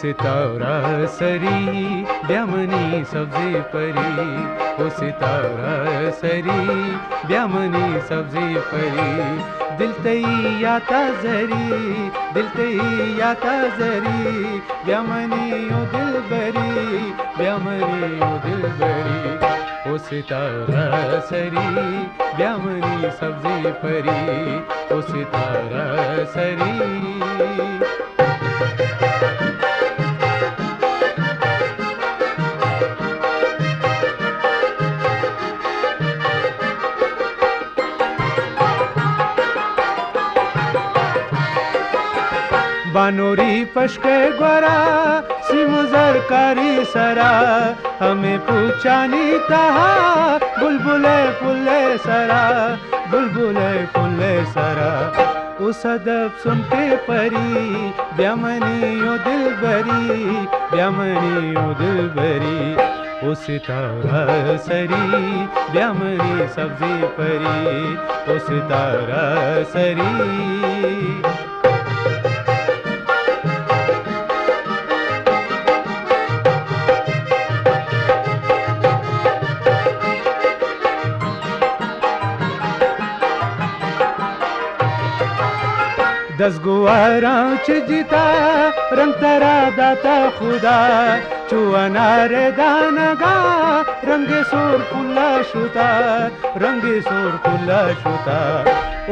सितारा सरी ब्यामनी सब्जी परी, ओ सितारा सरी ब्यामनी सब्जी परी, दिल तई याता जरी, दिल तई याता जरी, ब्यामनी ओ दिल बरी, ब्यामनी ओ दिल बरी, ओ सितारा सरी ब्यामनी सब्जी परी, ओ सितारा सरी। बानोरी पशके ग्वरा सिमुजर कारी सरा, हमें पूछानी तहा बुलबुले फुले सरा, बुलबुले फुले सरा, उस अदब सुन के परी, ब्यामनी ओ दिल बरी, ब्यामनी ओ दिल बरी, ओ सितारा सरी ब्यामनी सब्जी परी, ओ सितारा सरी। दस गुआरा चिजिता रंग तरा दाता खुदा, चुआना रे दानगा रंगे सोर फुल्ला शुता, रंगे सोर फुल्ला शुता,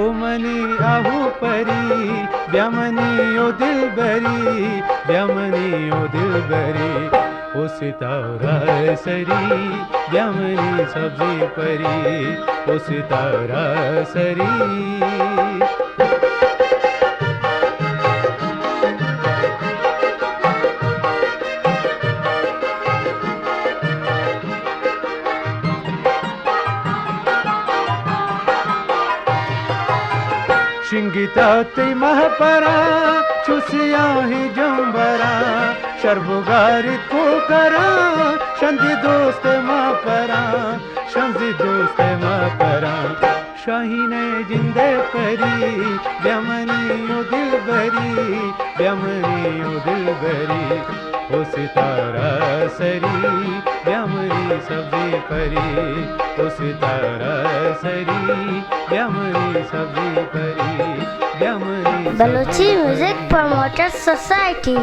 ओ मनी आहू परी, ब्यामनी ओ दिल बरी, ब्यामनी ओ दिल बरी, ओ सितारा सरी ब्यामनी सब्जी परी, ओ सितारा सरी। शिंगिता ते महपरा चुसिया ही जंबरा, शर्बुगारी को करा शंदी दोस्त माँ परा, शंदी दोस्त माँ परा, शाहीने जिंदे परी, ब्यामनी ओ दिल बरी, ब्यामनी ओ दिल बरी, ओ सितारा सरी ब्यामनी सब्जी परी, ओ सितारा सरी ब्यामनी सब्जी परी, ब्यामनी। Balochi Music Promoter Society.